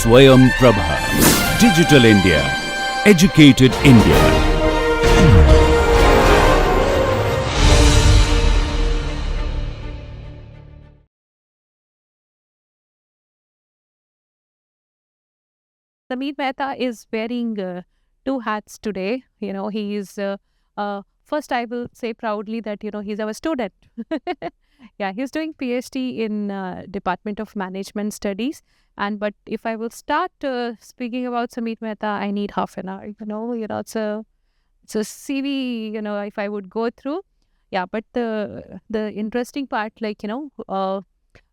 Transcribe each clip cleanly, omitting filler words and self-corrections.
Swayam Prabha. Digital India. Educated India. Sameer Mehta is wearing two hats today. He is, first I will say proudly that, he's our student. Yeah, he's doing PhD in Department of Management Studies. But if I will start speaking about Sameer Mehta, I need half an hour. It's a CV, if I would go through. Yeah, but the interesting part,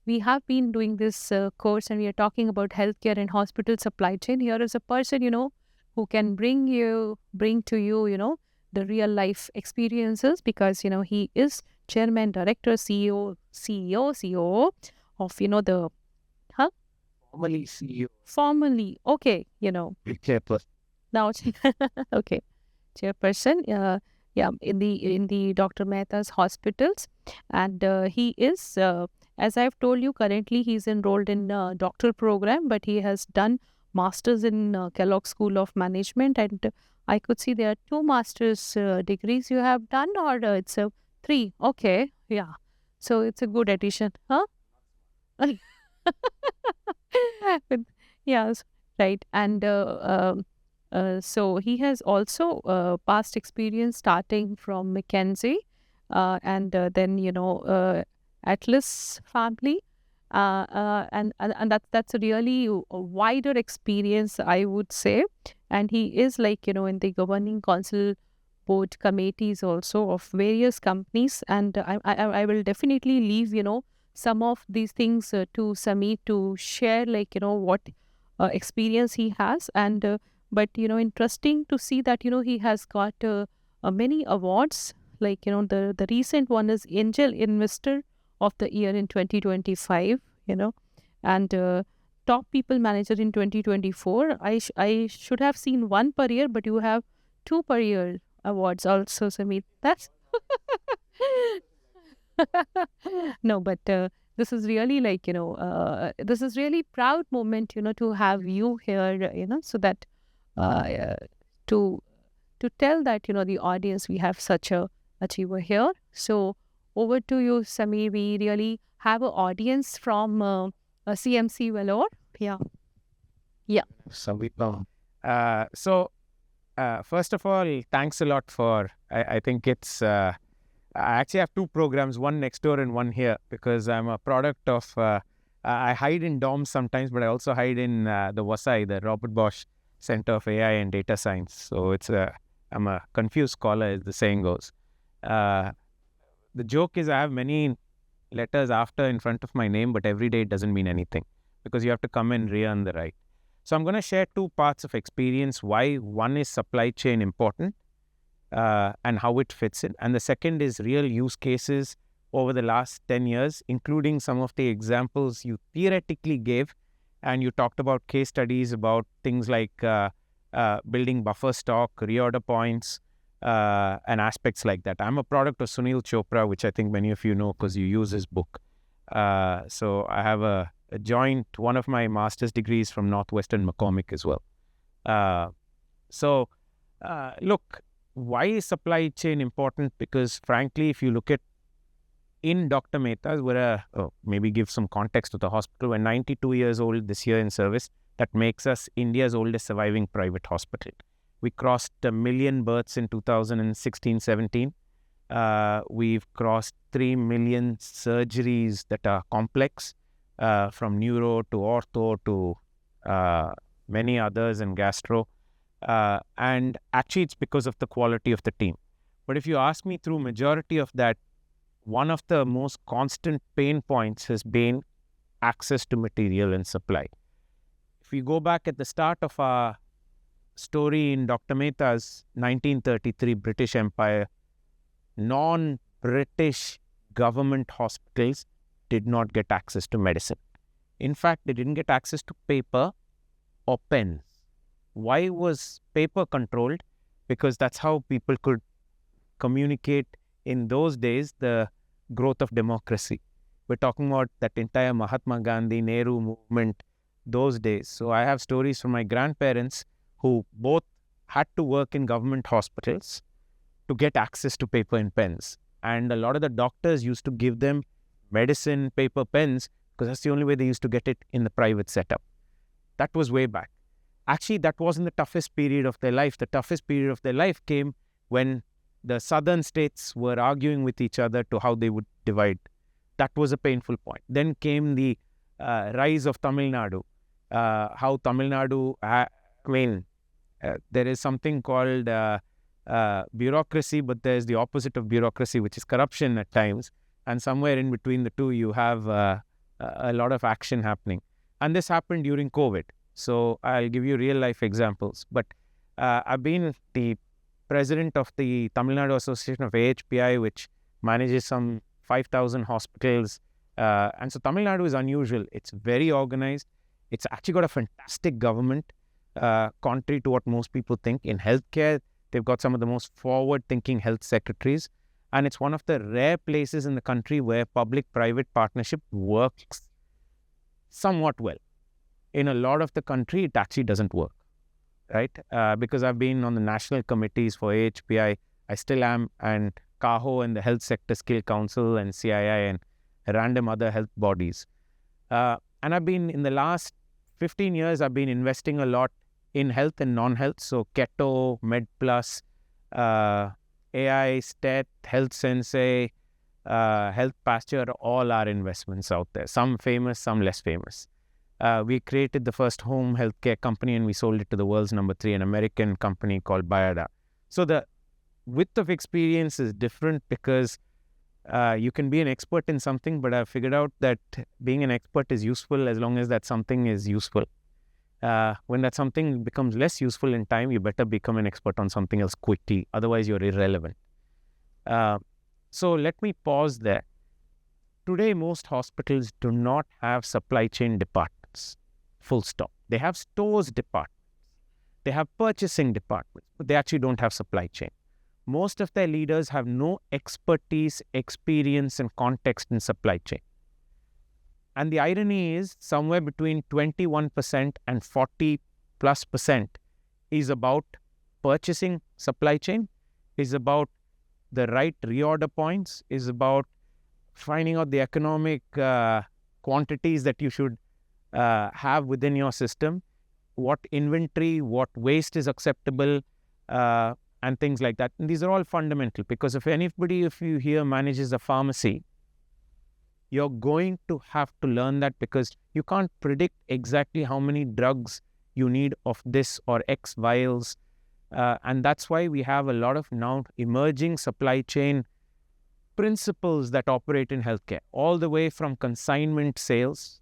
we have been doing this course and we are talking about healthcare and hospital supply chain. Here is a person, who can bring to you, the real life experiences because, he is chairman, director, CEO of, the, huh? Formerly CEO. Formerly, okay, Chairperson. now, okay, chairperson, yeah, in the Dr. Mehta's hospitals. And he is, as I've told you, currently he's enrolled in doctoral program, but he has done masters in Kellogg School of Management. And I could see there are 2 master's degrees you have done, or it's 3. Okay, yeah. So it's a good addition, huh? With- yes, right. And so he has also past experience starting from McKinsey and then, Atlas family. And that's a really wider experience, I would say. And he is like, in the governing council board committees also of various companies. And I will definitely leave, some of these things to Sameer to share, like, what experience he has. And but interesting to see that he has got many awards, like the recent one is Angel Investor of the Year in 2025, and top people manager in 2024. I should have seen 1 per year, but you have 2 per year awards also, Sameer. That's no, but this is really like, this is really proud moment, to have you here, so that uh, to tell that, the audience, we have such a achiever here. So over to you, Sameer. We really have an audience from CMC Vellore. Yeah. Yeah. Savita. First of all, thanks a lot for, I think it's, I actually have 2 programs, one next door and one here, because I'm a product of, I hide in dorms sometimes, but I also hide in the WASAI, the Robert Bosch Center of AI and Data Science. So I'm a confused scholar, as the saying goes. The joke is I have many letters after in front of my name, but every day it doesn't mean anything because you have to come in rear on the right. So I'm going to share 2 parts of experience, why one is supply chain important and how it fits in. And the second is real use cases over the last 10 years, including some of the examples you theoretically gave. And you talked about case studies about things like building buffer stock, reorder points, and aspects like that. I'm a product of Sunil Chopra, which I think many of you know because you use his book. So I have a joint, one of my master's degrees from Northwestern McCormick as well. Look, why is supply chain important? Because frankly, if you look at in Dr. Mehta's, maybe give some context to the hospital, we're 92 years old this year in service. That makes us India's oldest surviving private hospital. We crossed 1 million births in 2016-17. We've crossed 3 million surgeries that are complex, from neuro to ortho to many others and gastro. And actually, it's because of the quality of the team. But if you ask me, through majority of that, one of the most constant pain points has been access to material and supply. If we go back at the start of our story in Dr. Mehta's 1933 British Empire, non-British government hospitals did not get access to medicine. In fact, they didn't get access to paper or pens. Why was paper controlled? Because that's how people could communicate in those days, the growth of democracy. We're talking about that entire Mahatma Gandhi, Nehru movement, those days. So I have stories from my grandparents who both had to work in government hospitals to get access to paper and pens. And a lot of the doctors used to give them medicine, paper, pens, because that's the only way they used to get it in the private setup. That was way back. Actually, that wasn't the toughest period of their life. The toughest period of their life came when the southern states were arguing with each other to how they would divide. That was a painful point. Then came the rise of Tamil Nadu. How Tamil Nadu, there is something called bureaucracy, but there's the opposite of bureaucracy, which is corruption at times. And somewhere in between the two, you have a lot of action happening. And this happened during COVID. So I'll give you real life examples. But I've been the president of the Tamil Nadu Association of AHPI, which manages some 5,000 hospitals. And so Tamil Nadu is unusual. It's very organized. It's actually got a fantastic government, contrary to what most people think. In healthcare, they've got some of the most forward-thinking health secretaries. And it's one of the rare places in the country where public-private partnership works somewhat well. In a lot of the country, it actually doesn't work, right? Because I've been on the national committees for AHPI, I still am, and CAHO and the Health Sector Skill Council and CII and random other health bodies. And I've been, in the last 15 years, I've been investing a lot in health and non-health. So Keto, MedPlus, AI, STET, Health Sensei, Health Pasture, all our investments out there. Some famous, some less famous. We created the first home healthcare company and we sold it to the world's number 3, an American company called Bayada. So the width of experience is different because you can be an expert in something, but I've figured out that being an expert is useful as long as that something is useful. When that something becomes less useful in time, you better become an expert on something else quickly. Otherwise, you're irrelevant. So let me pause there. Today, most hospitals do not have supply chain departments, full stop. They have stores departments. They have purchasing departments, but they actually don't have supply chain. Most of their leaders have no expertise, experience, and context in supply chain. And the irony is somewhere between 21% and 40+% is about purchasing supply chain, is about the right reorder points, is about finding out the economic quantities that you should have within your system, what inventory, what waste is acceptable, and things like that. And these are all fundamental because if you here manages a pharmacy, you're going to have to learn that because you can't predict exactly how many drugs you need of this or X vials. And that's why we have a lot of now emerging supply chain principles that operate in healthcare, all the way from consignment sales.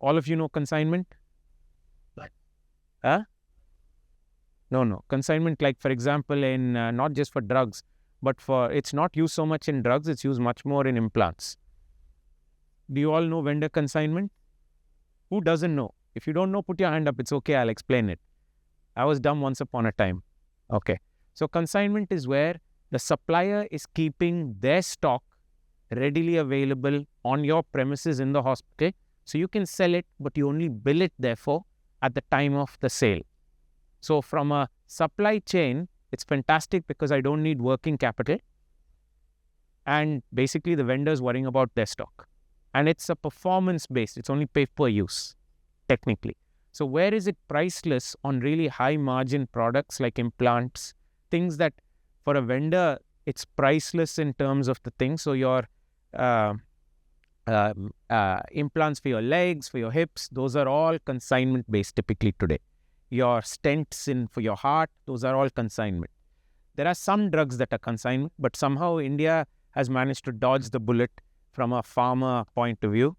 All of you know consignment? Huh? No. Consignment, like for example, in not just for drugs, but it's not used so much in drugs, it's used much more in implants. Do you all know vendor consignment? Who doesn't know? If you don't know, put your hand up. It's okay, I'll explain it. I was dumb once upon a time. Okay. So consignment is where the supplier is keeping their stock readily available on your premises in the hospital. So you can sell it, but you only bill it, therefore, at the time of the sale. So from a supply chain, it's fantastic because I don't need working capital. And basically the vendor's worrying about their stock. And it's a performance-based. It's only pay per use, technically. So where is it priceless on really high-margin products like implants, things that for a vendor, it's priceless in terms of the thing. So your implants for your legs, for your hips, those are all consignment-based typically today. Your stents for your heart, those are all consignment. There are some drugs that are consignment, but somehow India has managed to dodge the bullet from a pharma point of view.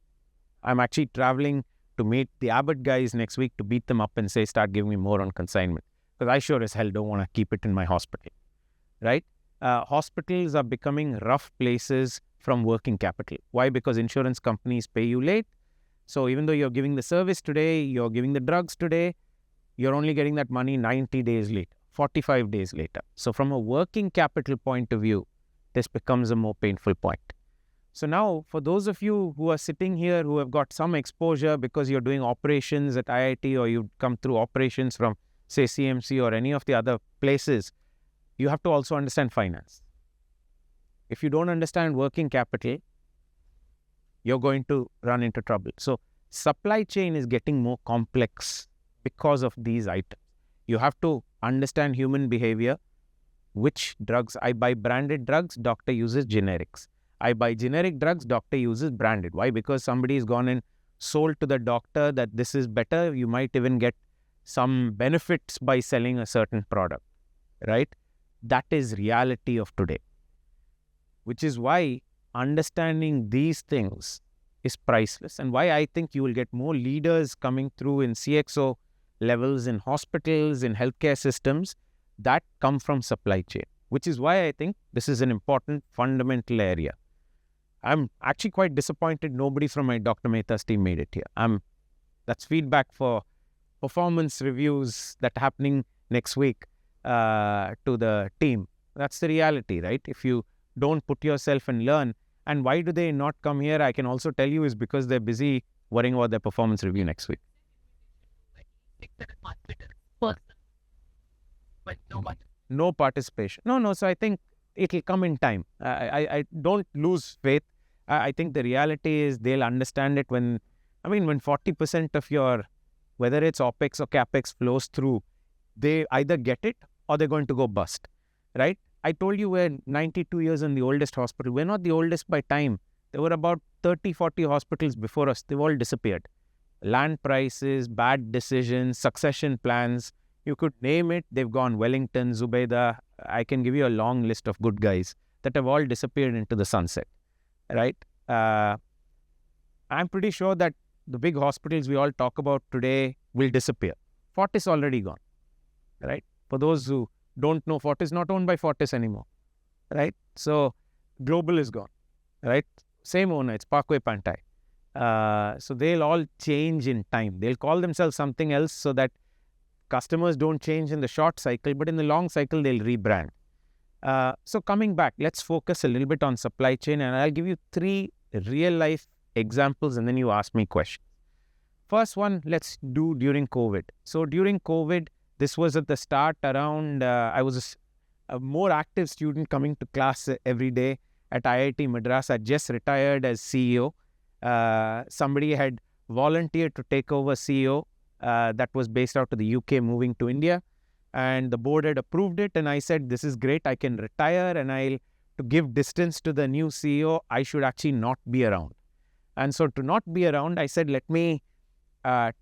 I'm actually traveling to meet the Abbott guys next week to beat them up and say, start giving me more on consignment. Because I sure as hell don't want to keep it in my hospital, right? Hospitals are becoming rough places from working capital. Why? Because insurance companies pay you late. So even though you're giving the service today, you're giving the drugs today, you're only getting that money 90 days later, 45 days later. So from a working capital point of view, this becomes a more painful point. So now, for those of you who are sitting here who have got some exposure because you're doing operations at IIT or you've come through operations from, say, CMC or any of the other places, you have to also understand finance. If you don't understand working capital, you're going to run into trouble. So supply chain is getting more complex because of these items. You have to understand human behavior. Which drugs? I buy branded drugs, doctor uses generics. I buy generic drugs, doctor uses branded. Why? Because somebody has gone and sold to the doctor that this is better. You might even get some benefits by selling a certain product, right? That is reality of today. Which is why understanding these things is priceless, and why I think you will get more leaders coming through in CXO levels, in hospitals, in healthcare systems that come from supply chain, which is why I think this is an important fundamental area. I'm actually quite disappointed nobody from my Dr. Mehta's team made it here. That's feedback for performance reviews that are happening next week to the team. That's the reality, right? If you don't put yourself and learn. And why do they not come here? I can also tell you is because they're busy worrying about their performance review next week. No participation. No. So I think it'll come in time. I don't lose faith. I think the reality is they'll understand it when 40% of your, whether it's OPEX or CAPEX flows through, they either get it or they're going to go bust, right? I told you we're 92 years in the oldest hospital. We're not the oldest by time. There were about 30, 40 hospitals before us. They've all disappeared. Land prices, bad decisions, succession plans, you could name it. They've gone. Wellington, Zubaydah. I can give you a long list of good guys that have all disappeared into the sunset, right? I'm pretty sure that the big hospitals we all talk about today will disappear. Fortis already gone, right? For those who don't know, Fortis not owned by Fortis anymore, right? So Global is gone, right? Same owner, it's Parkway Pantai. So they'll all change in time. They'll call themselves something else so that customers don't change in the short cycle, but in the long cycle, they'll rebrand. So coming back, let's focus a little bit on supply chain, and I'll give you 3 real-life examples, and then you ask me questions. First one, let's do during COVID. So during COVID, this was at the start around, I was a more active student coming to class every day at IIT Madras. I just retired as CEO. Somebody had volunteered to take over CEO that was based out of the UK, moving to India. And the board had approved it. And I said, this is great. I can retire, and to give distance to the new CEO, I should actually not be around. And so to not be around, I said, let me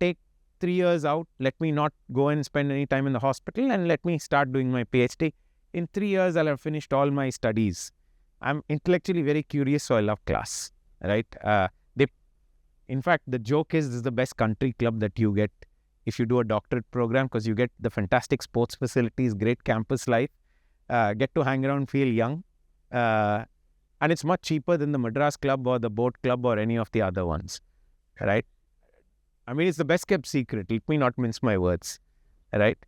take 3 years out. Let me not go and spend any time in the hospital, and let me start doing my PhD. In 3 years, I'll have finished all my studies. I'm intellectually very curious, so I love class, right? In fact, the joke is this is the best country club that you get if you do a doctorate program, because you get the fantastic sports facilities, great campus life, get to hang around, feel young, and it's much cheaper than the Madras Club or the Boat Club or any of the other ones, right? I mean, it's the best kept secret. Let me not mince my words, right?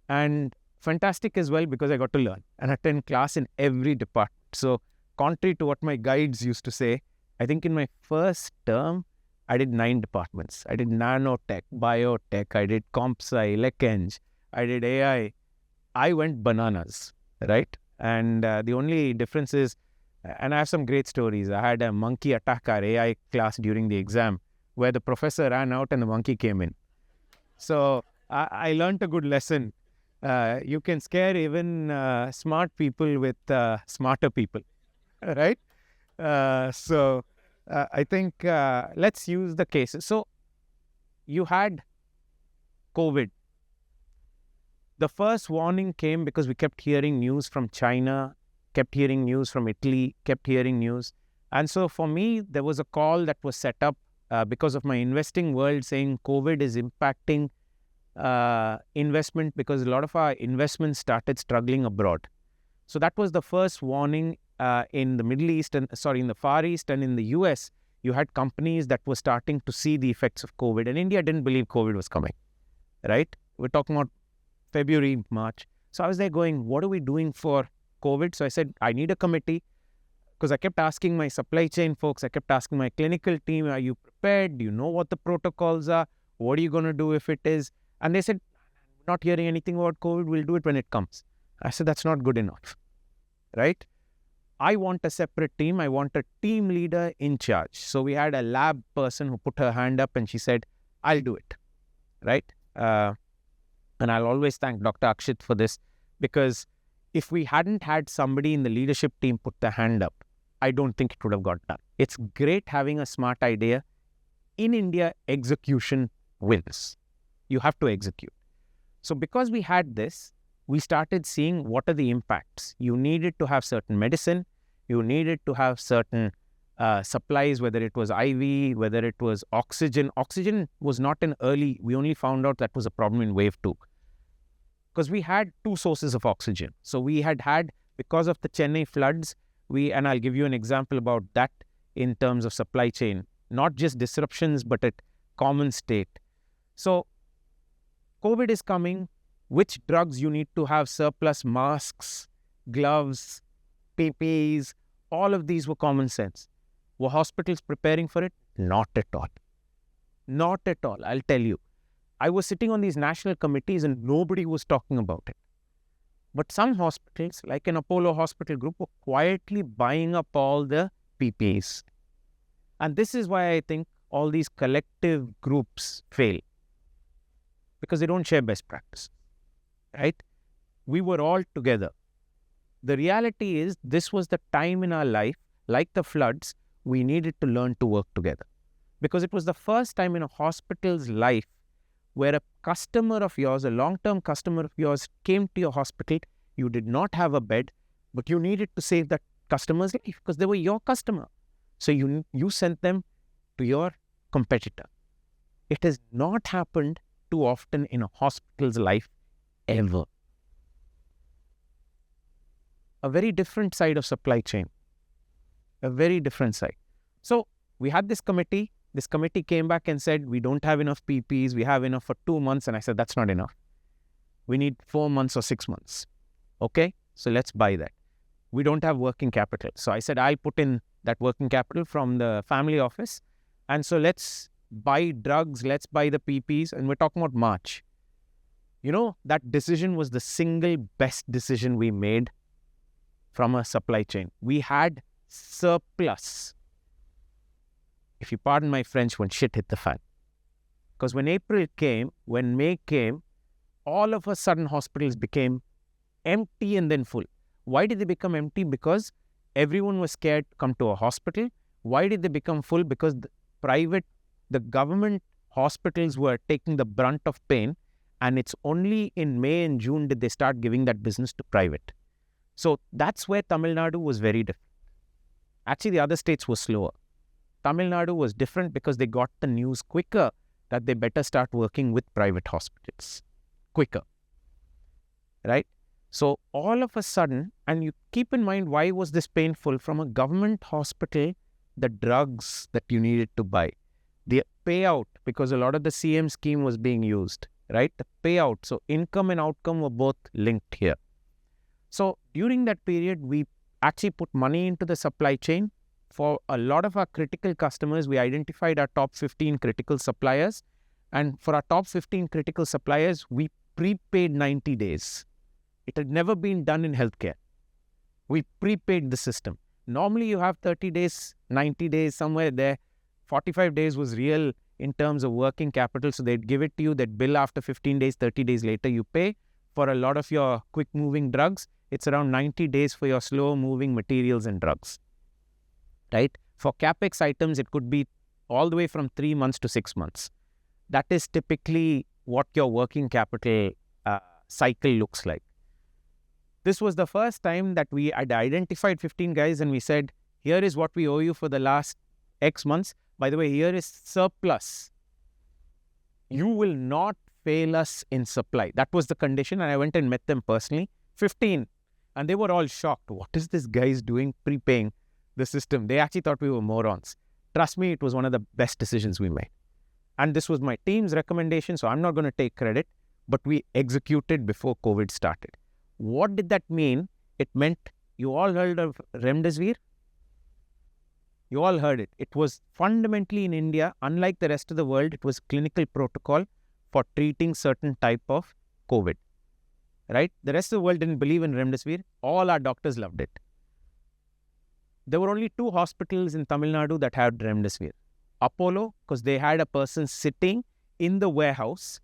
And fantastic as well because I got to learn and attend class in every department. So contrary to what my guides used to say, I think in my first term, I did 9 departments. I did nanotech, biotech, I did comp sci, eng, I did AI. I went bananas, right? And the only difference is, and I have some great stories. I had a monkey attack our AI class during the exam where the professor ran out and the monkey came in. So I learned a good lesson. You can scare even smart people with smarter people, right? So I think let's use the cases. So you had COVID. The first warning came because we kept hearing news from China, kept hearing news from Italy, kept hearing news. And so for me, there was a call that was set up because of my investing world saying COVID is impacting investment because a lot of our investments started struggling abroad. So that was the first warning in the Middle East in the Far East and in the US. You had companies that were starting to see the effects of COVID, and India didn't believe COVID was coming, right? We're talking about February, March. So I was there going, what are we doing for COVID? So I said, I need a committee. Because I kept asking my supply chain folks, I kept asking my clinical team, are you prepared? Do you know what the protocols are? What are you going to do if it is? And they said, not hearing anything about COVID, we'll do it when it comes. I said, that's not good enough, right? I want a separate team. I want a team leader in charge. So we had a lab person who put her hand up and she said, I'll do it, right? And I'll always thank Dr. Akshit for this, because if we hadn't had somebody in the leadership team put their hand up, I don't think it would have got done. It's great having a smart idea. In India, execution wins. You have to execute. So because we had this, we started seeing what are the impacts. You needed to have certain medicine. You needed to have certain supplies, whether it was IV, whether it was oxygen. Oxygen was not an early, we only found out that was a problem in wave 2. Because we had 2 sources of oxygen. So we had, because of the Chennai floods, and I'll give you an example about that in terms of supply chain, not just disruptions, but at common state. So COVID is coming. Which drugs you need to have surplus? Masks, gloves, PPEs, all of these were common sense. Were hospitals preparing for it? Not at all. Not at all, I'll tell you. I was sitting on these national committees and nobody was talking about it. But some hospitals, like an Apollo Hospital Group, were quietly buying up all the PPEs. And this is why I think all these collective groups fail. Because they don't share best practice. Right? We were all together. The reality is, this was the time in our life, like the floods, we needed to learn to work together. Because it was the first time in a hospital's life where a customer of yours, a long-term customer of yours, came to your hospital. You did not have a bed, but you needed to save that customer's life because they were your customer. So you sent them to your competitor. It has not happened too often in a hospital's life ever. A very different side of supply chain. A very different side. So we had this committee. This committee came back and said, we don't have enough PPEs. We have enough for 2 months. And I said, that's not enough. We need 4 months or 6 months. Okay, so let's buy that. We don't have working capital. So I said, I'll put in that working capital from the family office. And so let's buy drugs. Let's buy the PPEs. And we're talking about March. You know, that decision was the single best decision we made from a supply chain. We had surplus. If you pardon my French, when shit hit the fan. Because when April came, when May came, all of a sudden hospitals became empty and then full. Why did they become empty? Because everyone was scared to come to a hospital. Why did they become full? Because the government hospitals were taking the brunt of pain. And it's only in May and June did they start giving that business to private. So that's where Tamil Nadu was very different. Actually, the other states were slower. Tamil Nadu was different because they got the news quicker that they better start working with private hospitals. Quicker. Right? So all of a sudden, and you keep in mind, why was this painful? From a government hospital, the drugs that you needed to buy, the payout, because a lot of the CM scheme was being used. Right? The payout. So income and outcome were both linked here. So during that period, we actually put money into the supply chain. For a lot of our critical customers, we identified our top 15 critical suppliers. And for our top 15 critical suppliers, we prepaid 90 days. It had never been done in healthcare. We prepaid the system. Normally you have 30 days, 90 days, somewhere there. 45 days was real in terms of working capital. So they'd give it to you, they'd bill after 15 days, 30 days later you pay. For a lot of your quick moving drugs, it's around 90 days for your slow moving materials and drugs. Right? For capex items, it could be all the way from 3 months to 6 months. That is typically what your working capital cycle looks like. This was the first time that we had identified 15 guys and we said, here is what we owe you for the last X months. By the way, here is surplus. You will not fail us in supply. That was the condition, and I went and met them personally. 15. And they were all shocked. What is this guys doing, prepaying the system? They actually thought we were morons. Trust me, it was one of the best decisions we made. And this was my team's recommendation, so I'm not going to take credit, but we executed before COVID started. What did that mean? It meant, you all heard of Remdesivir? You all heard it. It was fundamentally in India, unlike the rest of the world, it was clinical protocol for treating certain type of COVID, right? The rest of the world didn't believe in remdesivir. All our doctors loved it. There were only 2 hospitals in Tamil Nadu that had remdesivir. Apollo, because they had a person sitting in the warehouse,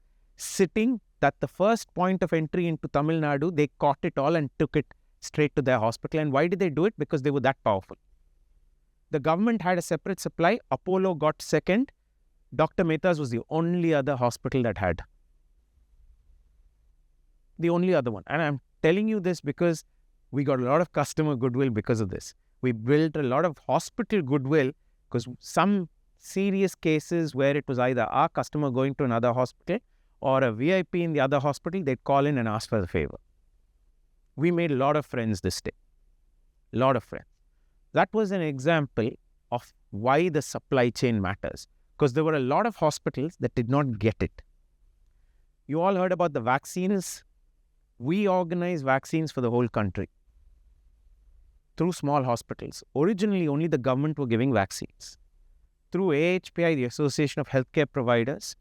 that the first point of entry into Tamil Nadu, they caught it all and took it straight to their hospital. And why did they do it? Because they were that powerful. The government had a separate supply. Apollo got second. Dr. Mehta's was the only other hospital that had. The only other one. And I'm telling you this because we got a lot of customer goodwill because of this. We built a lot of hospital goodwill because some serious cases where it was either our customer going to another hospital or a VIP in the other hospital, they'd call in and ask for the favor. We made a lot of friends this day. A lot of friends. That was an example of why the supply chain matters. Because there were a lot of hospitals that did not get it. You all heard about the vaccines. We organize vaccines for the whole country through small hospitals. Originally, only the government were giving vaccines. Through AHPI, the Association of Healthcare Providers,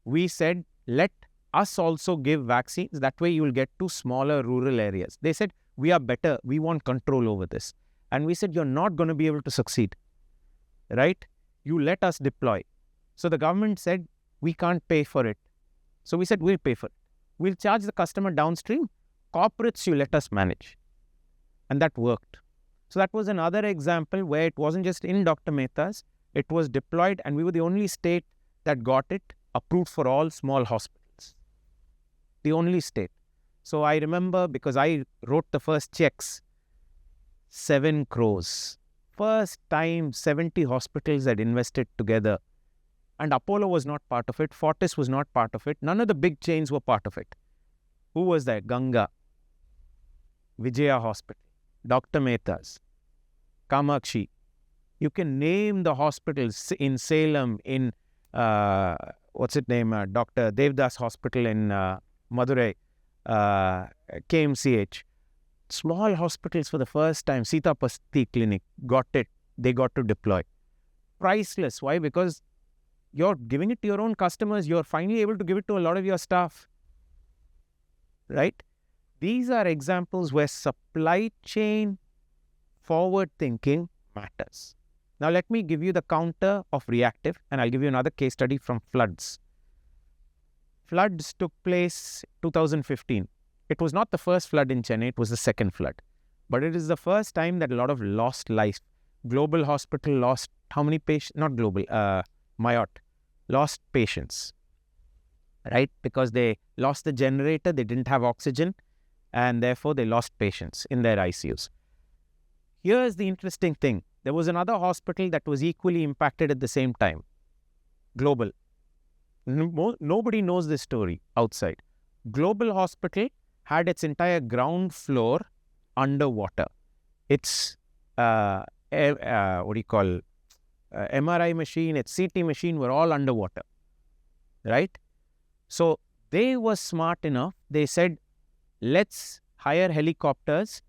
we said, let us also give vaccines. That way you will get to smaller rural areas. They said, we are better. We want control over this. And we said, you're not going to be able to succeed, right? You let us deploy. So the government said, we can't pay for it. So we said, we'll pay for it. We'll charge the customer downstream. Corporates, you let us manage. And that worked. So that was another example where it wasn't just in Dr. Mehta's, it was deployed, and we were the only state that got it approved for all small hospitals. The only state. So I remember, because I wrote the first checks, 7 crores. First time 70 hospitals had invested together. And Apollo was not part of it. Fortis was not part of it. None of the big chains were part of it. Who was there? Ganga, Vijaya Hospital, Dr. Mehta's, Kamakshi. You can name the hospitals in Salem, in, Dr. Devdas Hospital in Madurai, KMCH. Small hospitals for the first time, Sitapasti Clinic, got it. They got to deploy. Priceless. Why? Because you're giving it to your own customers. You're finally able to give it to a lot of your staff. Right? These are examples where supply chain forward thinking matters. Now, let me give you the counter of reactive, and I'll give you another case study from floods. Floods took place 2015. It was not the first flood in Chennai, it was the second flood. But it is the first time that a lot of lost life. Global Hospital lost how many patients? Not Global, Mayot lost patients, right? Because they lost the generator, they didn't have oxygen, and therefore they lost patients in their ICUs. Here's the interesting thing. There was another hospital that was equally impacted at the same time. Global. Nobody knows this story outside. Global Hospital had its entire ground floor underwater. Its MRI machine, its CT machine were all underwater, right? So they were smart enough. They said, let's hire helicopters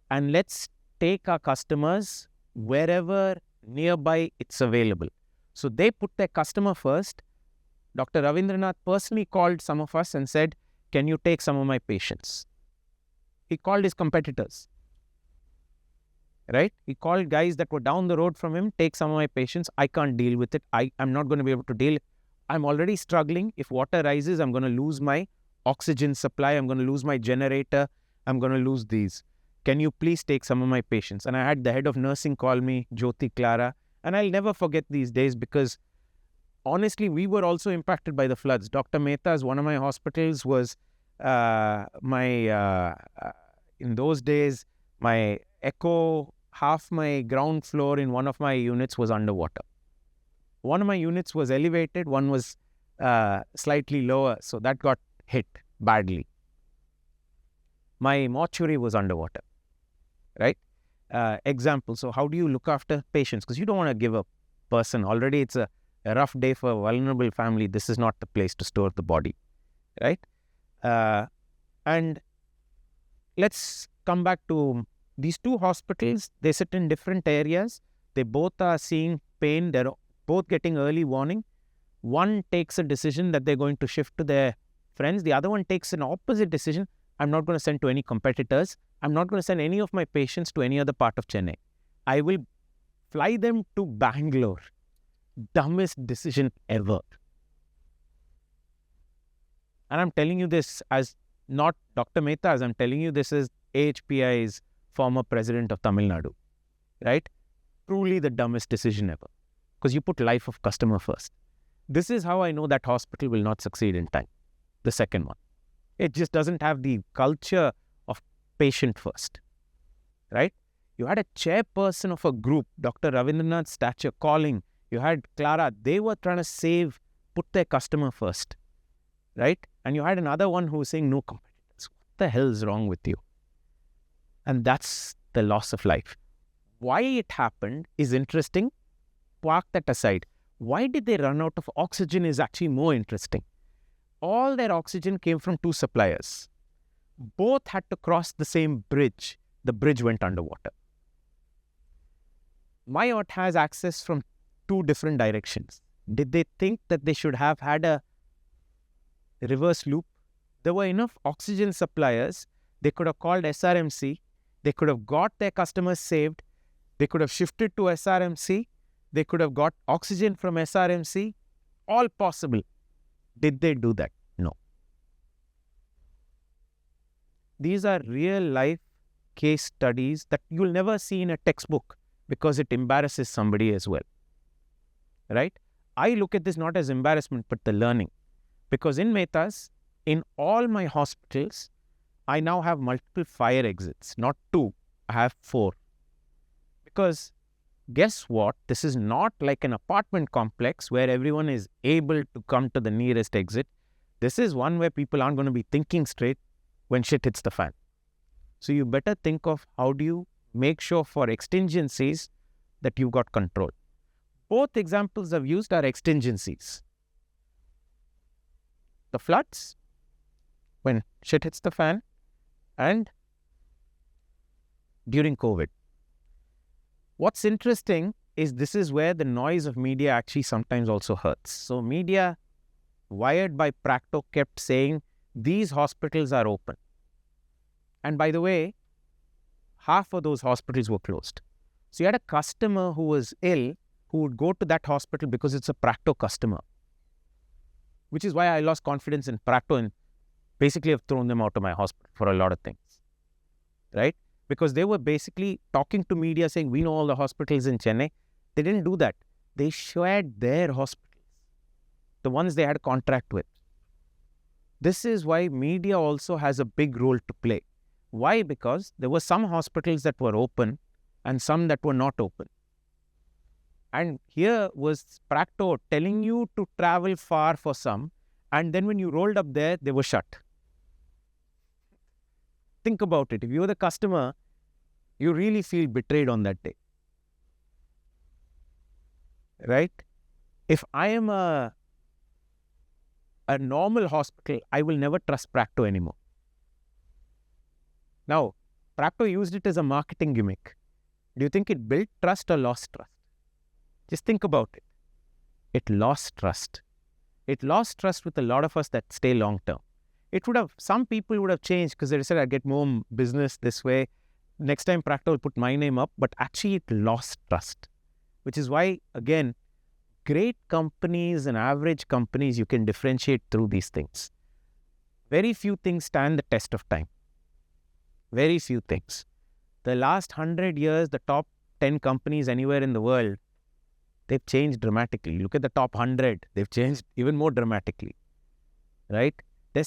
and let's take our customers wherever nearby it's available. So they put their customer first. Dr. Ravindranath personally called some of us and said, can you take some of my patients? He called his competitors, right? He called guys that were down the road from him, take some of my patients. I can't deal with it. I'm not going to be able to deal. I'm already struggling. If water rises, I'm going to lose my oxygen supply. I'm going to lose my generator. I'm going to lose these. Can you please take some of my patients? And I had the head of nursing call me, Jyoti Clara. And I'll never forget these days because honestly, we were also impacted by the floods. Dr. Mehta's, one of my hospitals, was in those days, my echo, half my ground floor in one of my units was underwater. One of my units was elevated, one was slightly lower, so that got hit badly. My mortuary was underwater, right? Example, so how do you look after patients? Because you don't want to give a person, already it's a rough day for a vulnerable family. This is not the place to store the body, right? And let's come back to these two hospitals. They sit in different areas. They both are seeing pain. They're both getting early warning. One takes a decision that they're going to shift to their friends. The other one takes an opposite decision. I'm not going to send to any competitors. I'm not going to send any of my patients to any other part of Chennai. I will fly them to Bangalore. Dumbest decision ever. And I'm telling you this as not Dr. Mehta's. I'm telling you this as AHPI's former president of Tamil Nadu. Right? Truly the dumbest decision ever. Because you put life of customer first. This is how I know that hospital will not succeed in time. The second one. It just doesn't have the culture of patient first. Right? You had a chairperson of a group, Dr. Ravindranath Stature, calling. You had Clara. They were trying to put their customer first. Right? And you had another one who was saying, no competitors. What the hell is wrong with you? And that's the loss of life. Why it happened is interesting. Park that aside. Why did they run out of oxygen is actually more interesting. All their oxygen came from two suppliers. Both had to cross the same bridge. The bridge went underwater. Myot has access from two different directions. Did they think that they should have had a reverse loop? There were enough oxygen suppliers. They could have called SRMC. They could have got their customers saved. They could have shifted to SRMC. They could have got oxygen from SRMC. All possible. Did they do that? No. These are real life case studies that you'll never see in a textbook because it embarrasses somebody as well. Right? I look at this not as embarrassment but the learning. Because in Mehta's, in all my hospitals, I now have multiple fire exits. Not 2, I have 4. Because guess what? This is not like an apartment complex where everyone is able to come to the nearest exit. This is one where people aren't going to be thinking straight when shit hits the fan. So you better think of how do you make sure for exigencies that you've got control. Both examples I've used are exigencies. The floods, when shit hits the fan, and during COVID. What's interesting is this is where the noise of media actually sometimes also hurts. So media, wired by Practo, kept saying, these hospitals are open. And by the way, half of those hospitals were closed. So you had a customer who was ill, who would go to that hospital because it's a Practo customer. Which is why I lost confidence in Practo and basically have thrown them out of my hospital for a lot of things. Right? Because they were basically talking to media saying, we know all the hospitals in Chennai. They didn't do that. They shared their hospitals, the ones they had a contract with. This is why media also has a big role to play. Why? Because there were some hospitals that were open and some that were not open. And here was Practo telling you to travel far for some, and then when you rolled up there, they were shut. Think about it. If you're the customer, you really feel betrayed on that day. Right? If I am a normal hospital, I will never trust Practo anymore. Now, Practo used it as a marketing gimmick. Do you think it built trust or lost trust? Just think about it. It lost trust. It lost trust with a lot of us that stay long term. Some people would have changed because they said, I'd get more business this way. Next time Practo will put my name up, but actually it lost trust. Which is why, again, great companies and average companies, you can differentiate through these things. Very few things stand the test of time. Very few things. The last 100 years, the top 10 companies anywhere in the world, they've changed dramatically. Look at the top 100. They've changed even more dramatically. Right? A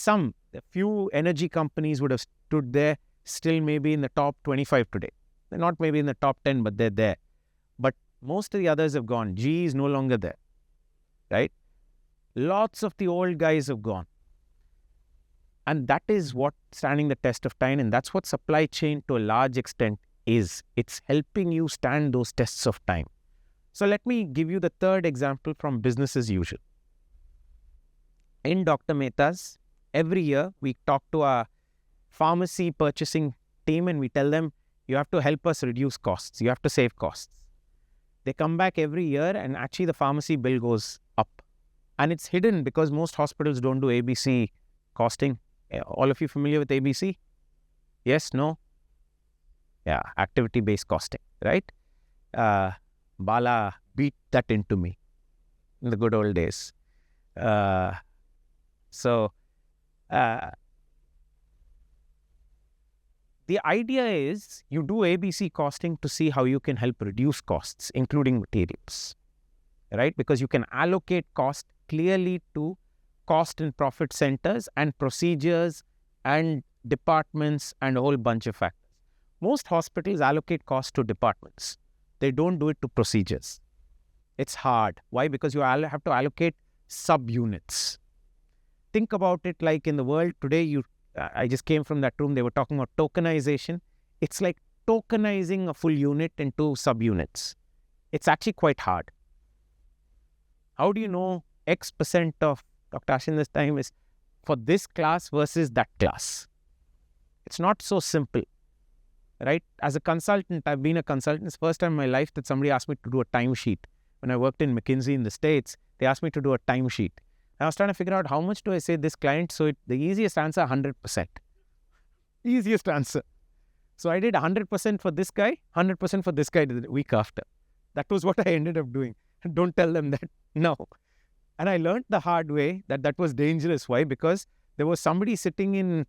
few energy companies would have stood there, still maybe in the top 25 today. They're not maybe in the top 10, but they're there. But most of the others have gone. GE is no longer there. Right? Lots of the old guys have gone. And that is what standing the test of time, and that's what supply chain to a large extent is. It's helping you stand those tests of time. So let me give you the third example from business as usual. In Dr. Mehta's, every year we talk to our pharmacy purchasing team and we tell them, you have to help us reduce costs. You have to save costs. They come back every year and actually the pharmacy bill goes up. And it's hidden because most hospitals don't do ABC costing. All of you familiar with ABC? Yes, no? Yeah, activity-based costing, right? Bala beat that into me in the good old days. So the idea is you do ABC costing to see how you can help reduce costs, including materials, right? Because you can allocate cost clearly to cost and profit centers and procedures and departments and a whole bunch of factors. Most hospitals allocate cost to departments. They don't do it to procedures. It's hard. Why? Because you have to allocate subunits. Think about it like in the world today, I just came from that room, they were talking about tokenization. It's like tokenizing a full unit into subunits. It's actually quite hard. How do you know X percent of Dr. Ashin this time is for this class versus that class? It's not so simple, right? As a consultant, I've been a consultant. It's the first time in my life that somebody asked me to do a timesheet. When I worked in McKinsey in the States, they asked me to do a timesheet. I was trying to figure out how much do I say this client. So the easiest answer, 100%. Easiest answer. So I did 100% for this guy, 100% for this guy the week after. That was what I ended up doing. Don't tell them that. No. And I learned the hard way that was dangerous. Why? Because there was somebody sitting in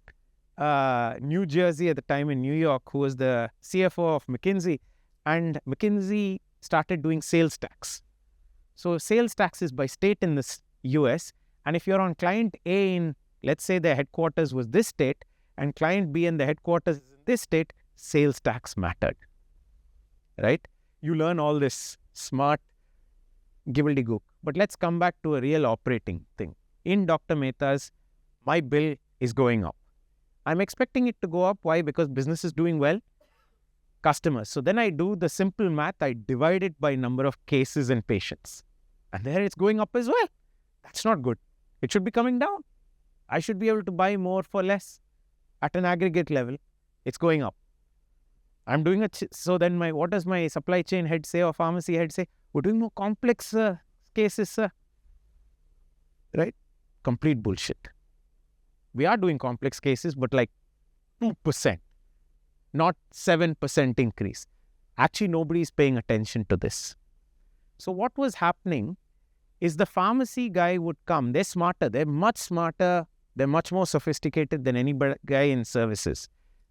New Jersey at the time in New York who was the CFO of McKinsey. And McKinsey started doing sales tax. So sales tax is by state in the US. And if you're on client A in, let's say the headquarters was this state, and client B and the headquarters is in this state, sales tax mattered, right? You learn all this smart gibbledy-gook. But let's come back to a real operating thing. In Dr. Mehta's, my bill is going up. I'm expecting it to go up. Why? Because business is doing well. Customers. So then I do the simple math. I divide it by number of cases and patients. And there it's going up as well. That's not good. It should be coming down. I should be able to buy more for less. At an aggregate level, it's going up. I'm doing it. So then what does my supply chain head say or pharmacy head say? We're doing more complex cases, sir. Right? Complete bullshit. We are doing complex cases, but like 2%, not 7% increase. Actually, nobody is paying attention to this. So what was happening is the pharmacy guy would come. They're smarter. They're much smarter. They're much more sophisticated than any guy in services.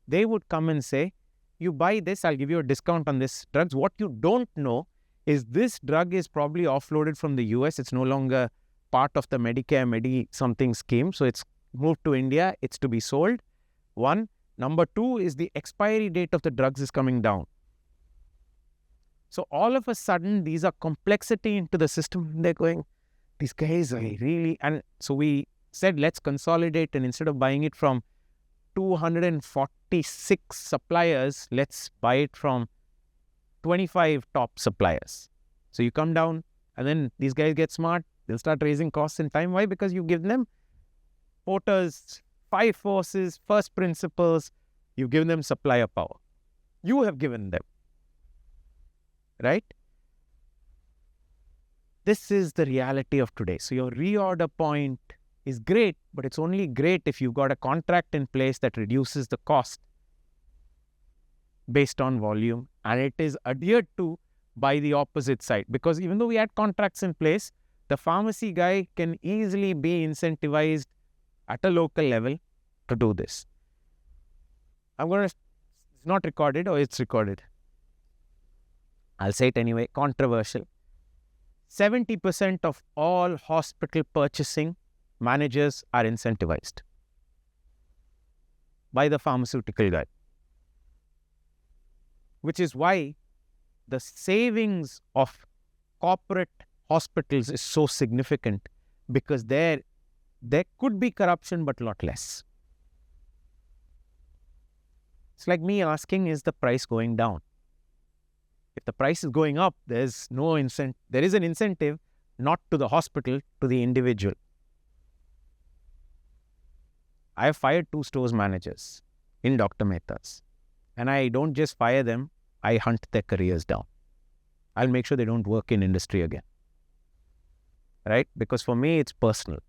They would come and say, you buy this, I'll give you a discount on this drugs. What you don't know is this drug is probably offloaded from the US. It's no longer part of the Medicare Medi-something scheme. So it's moved to India. It's to be sold. One. Number two is the expiry date of the drugs is coming down. So all of a sudden, these are complexity into the system. They're going, these guys are really... And so we said, let's consolidate. And instead of buying it from 246 suppliers, let's buy it from 25 top suppliers. So you come down and then these guys get smart. They'll start raising costs in time. Why? Because you give them Porter's 5 forces, first principles. You've given them supplier power. You have given them. Right? This is the reality of today. So your reorder point is great, but it's only great if you've got a contract in place that reduces the cost based on volume, and it is adhered to by the opposite side. Because even though we had contracts in place, the pharmacy guy can easily be incentivized at a local level to do this. It's not recorded or it's recorded. I'll say it anyway, controversial. 70% of all hospital purchasing managers are incentivized by the pharmaceutical guy. Which is why the savings of corporate hospitals is so significant, because there could be corruption, but a lot less. It's like me asking, is the price going down? If the price is going up, there's no incentive. There is an incentive, not to the hospital, to the individual. I have fired 2 stores managers in Dr. Mehta's. And I don't just fire them, I hunt their careers down. I'll make sure they don't work in industry again. Right? Because for me, it's personal.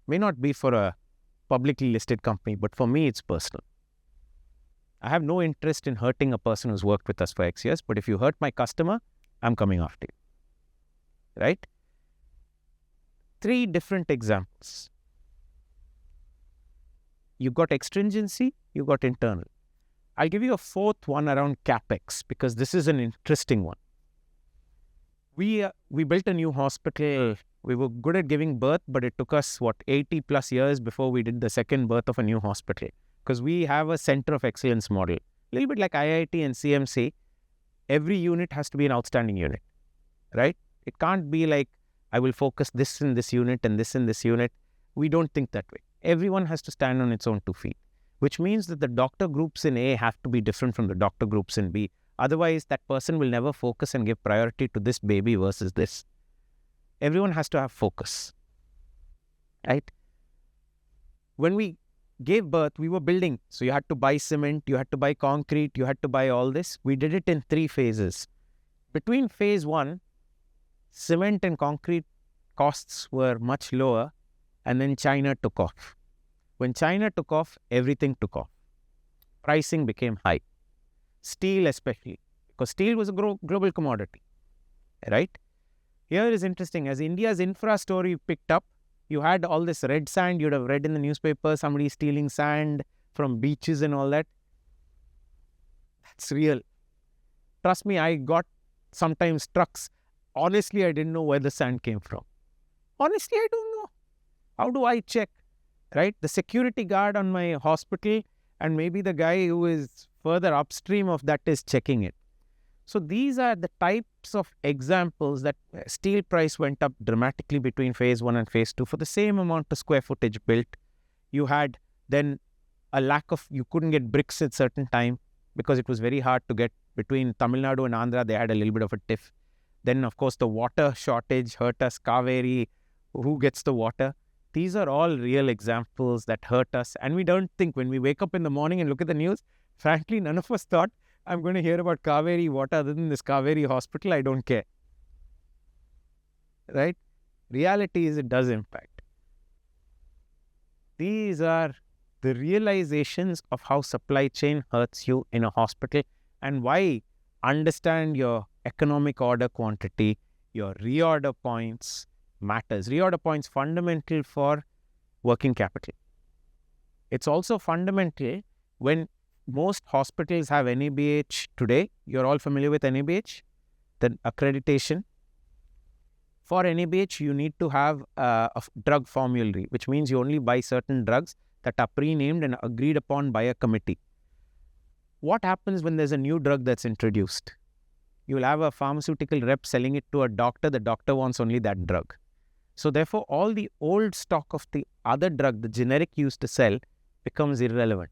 May not be for a publicly listed company, but for me, it's personal. I have no interest in hurting a person who's worked with us for X years, but if you hurt my customer, I'm coming after you. Right? 3 different examples. You got extringency, you got internal. I'll give you a 4th one around CapEx because this is an interesting one. We built a new hospital. We were good at giving birth, but it took us, 80 plus years before we did the second birth of a new hospital because we have a center of excellence model. A little bit like IIT and CMC, every unit has to be an outstanding unit, right? It can't be like, I will focus this in this unit and this in this unit. We don't think that way. Everyone has to stand on its own 2 feet, which means that the doctor groups in A have to be different from the doctor groups in B. Otherwise, that person will never focus and give priority to this baby versus this. Everyone has to have focus, right? When we gave birth, we were building. So you had to buy cement, you had to buy concrete, you had to buy all this. We did it in 3 phases. Between phase 1, cement and concrete costs were much lower, and then China took off. When China took off, everything took off. Pricing became high. Steel especially, because steel was a global commodity, right? Here is interesting. As India's infra story picked up, you had all this red sand. You'd have read in the newspaper, somebody stealing sand from beaches and all that. That's real. Trust me, I got sometimes trucks. Honestly, I didn't know where the sand came from. Honestly, I don't know. How do I check, right? The security guard on my hospital and maybe the guy who is further upstream of that is checking it. So these are the types of examples that steel price went up dramatically between phase 1 and phase 2 for the same amount of square footage built. You had then a lack of, you couldn't get bricks at certain time because it was very hard to get between Tamil Nadu and Andhra. They had a little bit of a tiff. Then of course the water shortage hurt us. Kaveri, who gets the water? These are all real examples that hurt us. And we don't think, when we wake up in the morning and look at the news, frankly, none of us thought, I'm going to hear about Kaveri water other than this Kaveri hospital. I don't care. Right? Reality is it does impact. These are the realizations of how supply chain hurts you in a hospital and why understand your economic order quantity, your reorder points matters. Reorder points fundamental for working capital. It's also fundamental when most hospitals have NABH today. You're all familiar with NABH, the accreditation. For NABH, you need to have a drug formulary, which means you only buy certain drugs that are pre-named and agreed upon by a committee. What happens when there's a new drug that's introduced? You'll have a pharmaceutical rep selling it to a doctor. The doctor wants only that drug. So therefore, all the old stock of the other drug, the generic used to sell, becomes irrelevant.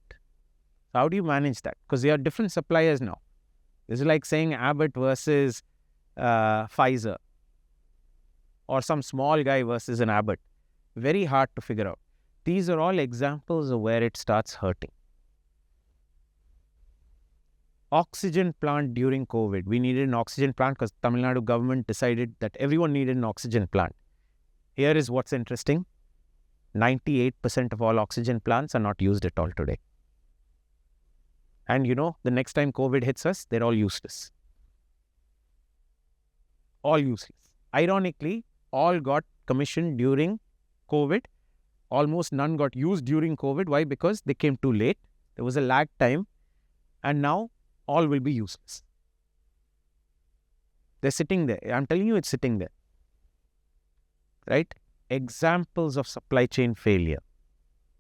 How do you manage that? Because they are different suppliers now. This is like saying Abbott versus Pfizer or some small guy versus an Abbott. Very hard to figure out. These are all examples of where it starts hurting. Oxygen plant during COVID. We needed an oxygen plant because Tamil Nadu government decided that everyone needed an oxygen plant. Here is what's interesting. 98% of all oxygen plants are not used at all today. And you know, the next time COVID hits us, they're all useless. All useless. Ironically, all got commissioned during COVID. Almost none got used during COVID. Why? Because they came too late. There was a lag time. And now all will be useless. They're sitting there. I'm telling you, it's sitting there. Right? Examples of supply chain failure.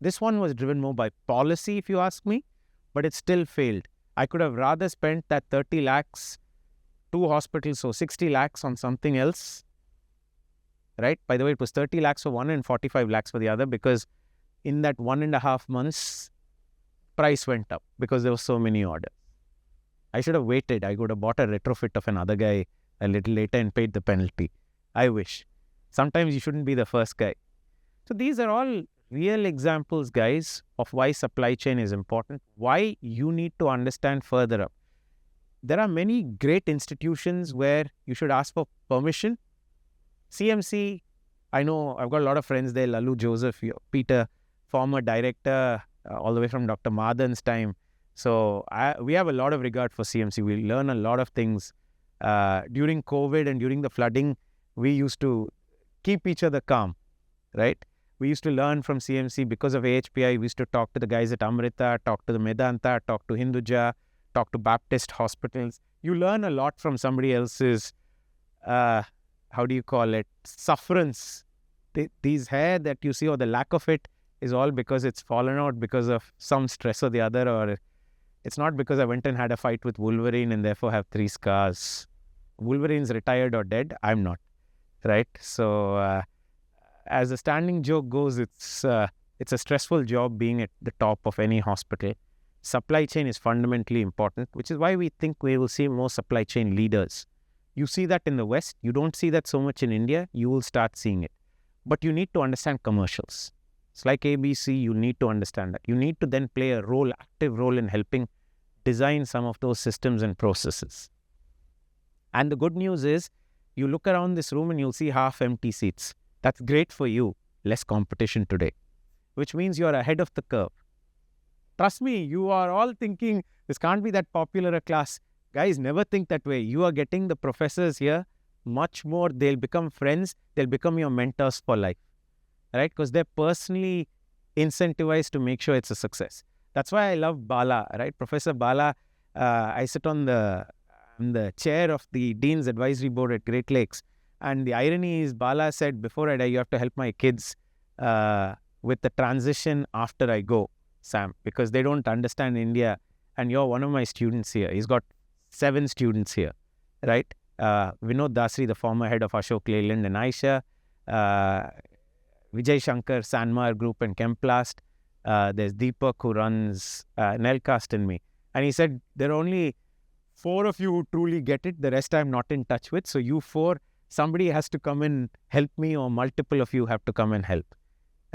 This one was driven more by policy, if you ask me, but it still failed. I could have rather spent that 30 lakhs, 2 hospitals, so 60 lakhs on something else. Right? By the way, it was 30 lakhs for one and 45 lakhs for the other because in that 1.5 months, price went up because there were so many orders. I should have waited. I could have bought a retrofit of another guy a little later and paid the penalty. I wish. Sometimes you shouldn't be the first guy. So these are all real examples, guys, of why supply chain is important, why you need to understand further up. there are many great institutions where you should ask for permission. CMC, I know I've got a lot of friends there, Lalu Joseph, Peter, former director, all the way from Dr. Madan's time. So we have a lot of regard for CMC. We learn a lot of things. During COVID and during the flooding, we used to keep each other calm, right? We used to learn from CMC because of AHPI. We used to talk to the guys at Amrita, talk to the Medanta, talk to Hinduja, talk to Baptist hospitals. You learn a lot from somebody else's, how do you call it, sufferance. These hair that you see or the lack of it is all because it's fallen out because of some stress or the other, or it's not because I went and had a fight with Wolverine and therefore have 3 scars. Wolverine's retired or dead. I'm not, right? So as a standing joke goes, it's a stressful job being at the top of any hospital. Supply chain is fundamentally important, which is why we think we will see more supply chain leaders. You see that in the West. You don't see that so much in India. You will start seeing it. But you need to understand commercials. It's like ABC. You need to understand that. You need to then play a role, active role in helping design some of those systems and processes. And the good news is, you look around this room and you'll see half empty seats. That's great for you. Less competition today, which means you're ahead of the curve. Trust me, you are all thinking this can't be that popular a class. Guys, never think that way. You are getting the professors here much more. They'll become friends. They'll become your mentors for life, right? Because they're personally incentivized to make sure it's a success. That's why I love Bala, right? Professor Bala, I sit on the chair of the Dean's Advisory Board at Great Lakes. And the irony is, Bala said, before I die, you have to help my kids with the transition after I go, Sam, because they don't understand India. And you're one of my students here. He's got 7 students here, right? Vinod Dasri, the former head of Ashok Leyland and Aisha, Vijay Shankar, Sanmar Group and Chemplast. There's Deepak who runs Nelcast and me. And he said, there are only 4 of you who truly get it. The rest I'm not in touch with. So you 4, somebody has to come and help me, or multiple of you have to come and help,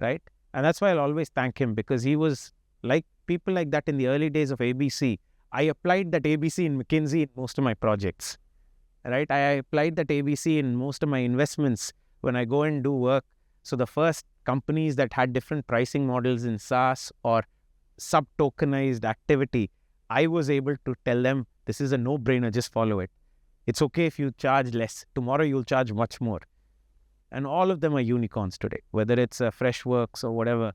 right? And that's why I'll always thank him, because he was like people like that in the early days of ABC. I applied that ABC in McKinsey in most of my projects, right? I applied that ABC in most of my investments when I go and do work. So the first companies that had different pricing models in SaaS or sub-tokenized activity, I was able to tell them, this is a no-brainer, just follow it. It's okay if you charge less. Tomorrow you'll charge much more. And all of them are unicorns today, whether it's Freshworks or whatever.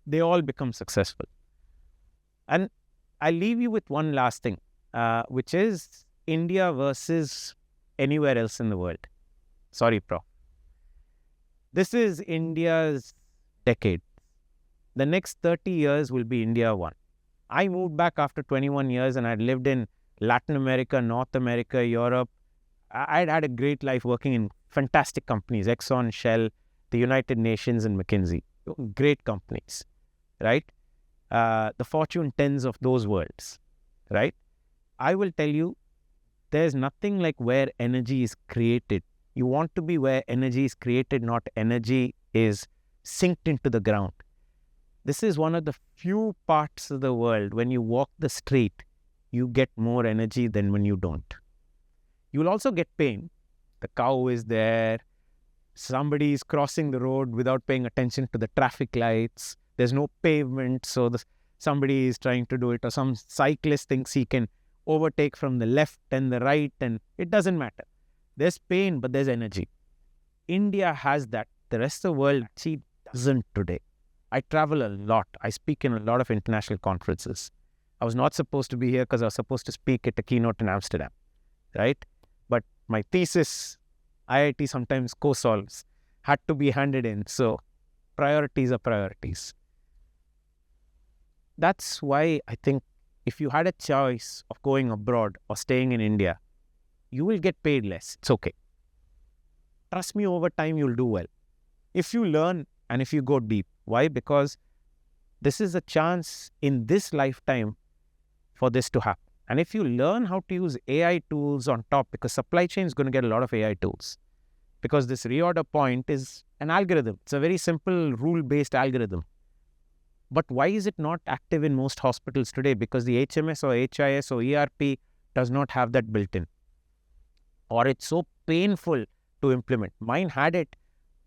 They all become successful. And I'll leave you with one last thing, which is India versus anywhere else in the world. Sorry, Prof. This is India's decade. The next 30 years will be India 1. I moved back after 21 years and I'd lived in Latin America, North America, Europe. I'd had a great life working in fantastic companies, Exxon, Shell, the United Nations and McKinsey. Great companies, right? The Fortune 10s of those worlds, right? I will tell you, there's nothing like where energy is created. You want to be where energy is created, not energy is synced into the ground. This is one of the few parts of the world when you walk the street, you get more energy than when you don't. You'll also get pain. The cow is there. Somebody is crossing the road without paying attention to the traffic lights. There's no pavement, so somebody is trying to do it, or some cyclist thinks he can overtake from the left and the right, and it doesn't matter. There's pain, but there's energy. India has that. The rest of the world actually doesn't today. I travel a lot. I speak in a lot of international conferences. I was not supposed to be here because I was supposed to speak at a keynote in Amsterdam, right? But my thesis, IIT sometimes co-solves, had to be handed in. So priorities are priorities. That's why I think if you had a choice of going abroad or staying in India, you will get paid less. It's okay. Trust me, over time you'll do well. If you learn and if you go deep. Why? Because this is a chance in this lifetime for this to happen. And if you learn how to use AI tools on top, because supply chain is going to get a lot of AI tools, because this reorder point is an algorithm. It's a very simple rule-based algorithm. But why is it not active in most hospitals today? Because the HMS or HIS or ERP does not have that built in, or it's so painful to implement. Mine had it.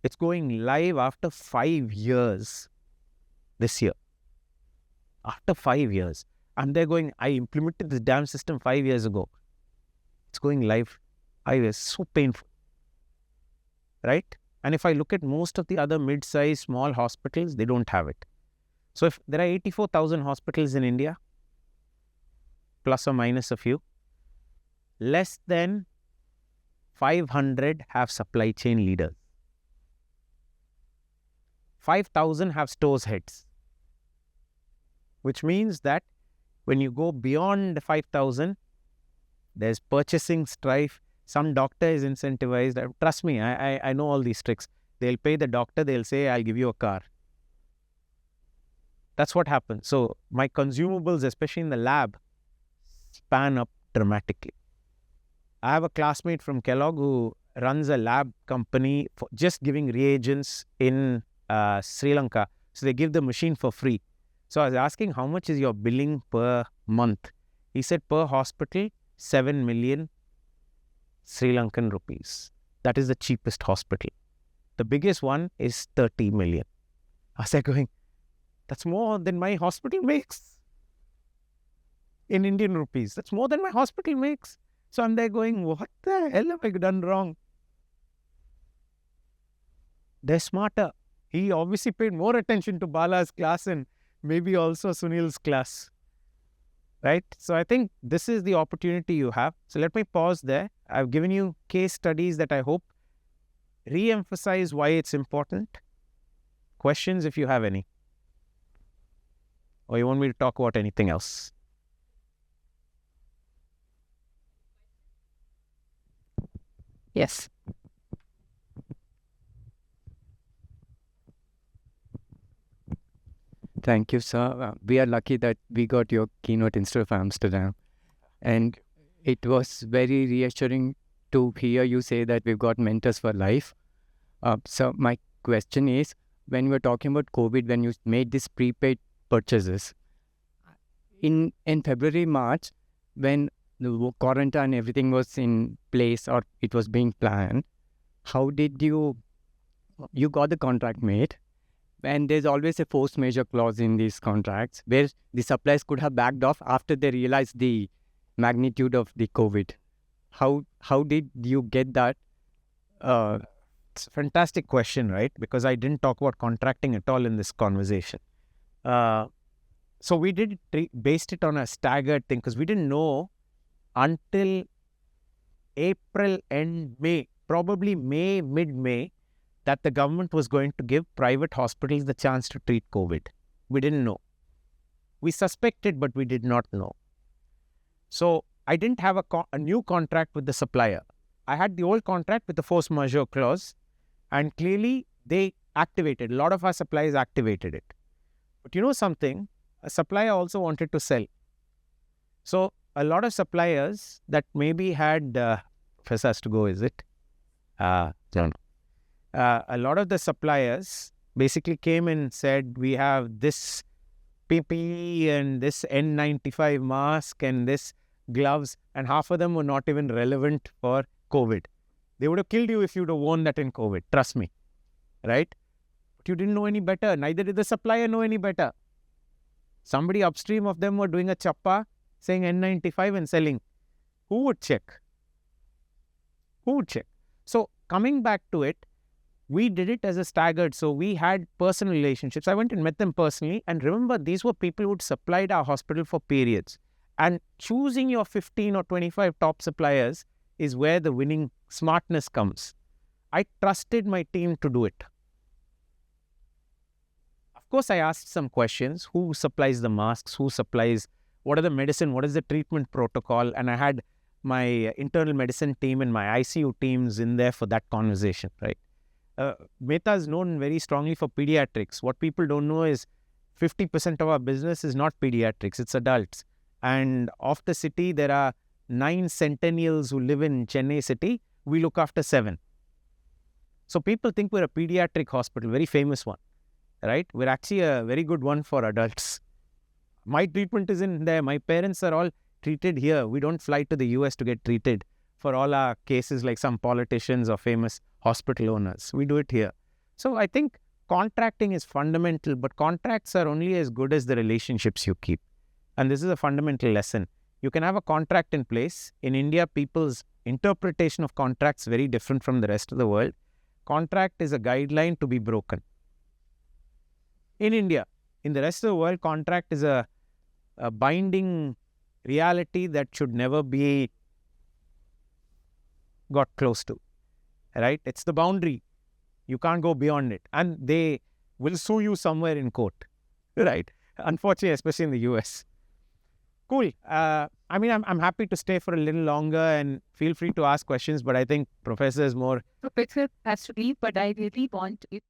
It's going live after 5 years this year. After 5 years. And they're going, I implemented this damn system 5 years ago. It's going live 5 years. So painful. Right? And if I look at most of the other mid-sized small hospitals, they don't have it. So if there are 84,000 hospitals in India, plus or minus a few, less than 500 have supply chain leaders. 5,000 have stores heads. Which means that when you go beyond 5,000, there's purchasing strife. Some doctor is incentivized. Trust me, I know all these tricks. They'll pay the doctor, they'll say, I'll give you a car. That's what happens. So my consumables, especially in the lab, span up dramatically. I have a classmate from Kellogg who runs a lab company for just giving reagents in Sri Lanka. So they give the machine for free. So I was asking, how much is your billing per month? He said per hospital, 7 million Sri Lankan rupees. That is the cheapest hospital. The biggest one is 30 million. I was like going, that's more than my hospital makes in Indian rupees. That's more than my hospital makes. So I'm there going, what the hell have I done wrong? They're smarter. He obviously paid more attention to Bala's class and maybe also Sunil's class. Right? So I think this is the opportunity you have. So let me pause there. I've given you case studies that I hope re-emphasize why it's important. Questions if you have any. Or you want me to talk about anything else? Yes. Thank you, sir. We are lucky that we got your keynote instead of Amsterdam. And it was very reassuring to hear you say that we've got mentors for life. So my question is, when we were talking about COVID, when you made these prepaid purchases, in February, March, when the quarantine and everything was in place or it was being planned, how did you got the contract made? And there's always a force majeure clause in these contracts where the suppliers could have backed off after they realized the magnitude of the COVID. How did you get that? It's a fantastic question, right? Because I didn't talk about contracting at all in this conversation. So we did based it on a staggered thing because we didn't know until April and May, probably May, mid-May, that the government was going to give private hospitals the chance to treat COVID. We didn't know. We suspected, but we did not know. So I didn't have a new contract with the supplier. I had the old contract with the force majeure clause, and clearly they activated. A lot of our suppliers activated it. But you know something? A supplier also wanted to sell. So a lot of suppliers that maybe had, Professor has to go, is it? John. A lot of the suppliers basically came and said, we have this PPE and this N95 mask and this gloves, and half of them were not even relevant for COVID. They would have killed you if you'd have worn that in COVID. Trust me. Right? But you didn't know any better. Neither did the supplier know any better. Somebody upstream of them were doing a chappa saying N95 and selling. Who would check? Who would check? So coming back to it, we did it as a staggered. So we had personal relationships. I went and met them personally. And remember, these were people who'd supplied our hospital for periods. And choosing your 15 or 25 top suppliers is where the winning smartness comes. I trusted my team to do it. Of course, I asked some questions. Who supplies the masks? Who supplies? What are the medicine? What is the treatment protocol? And I had my internal medicine team and my ICU teams in there for that conversation, right? Mehta is known very strongly for pediatrics. What people don't know is 50% of our business is not pediatrics, it's adults. And of the city, there are 9 centennials who live in Chennai city. We look after 7. So people think we're a pediatric hospital, very famous one, right? We're actually a very good one for adults. My treatment is in there. My parents are all treated here. We don't fly to the US to get treated for all our cases like some politicians or famous hospital owners. We do it here. So I think contracting is fundamental, but contracts are only as good as the relationships you keep. And this is a fundamental lesson. You can have a contract in place. In India, people's interpretation of contracts is very different from the rest of the world. Contract is a guideline to be broken. In India, in the rest of the world, contract is a binding reality that should never be got close to, right? It's the boundary. You can't go beyond it. And they will sue you somewhere in court, right? Unfortunately, especially in the US. Cool. I mean, I'm happy to stay for a little longer and feel free to ask questions, but I think Professor is more... Professor has to leave, but I really want, if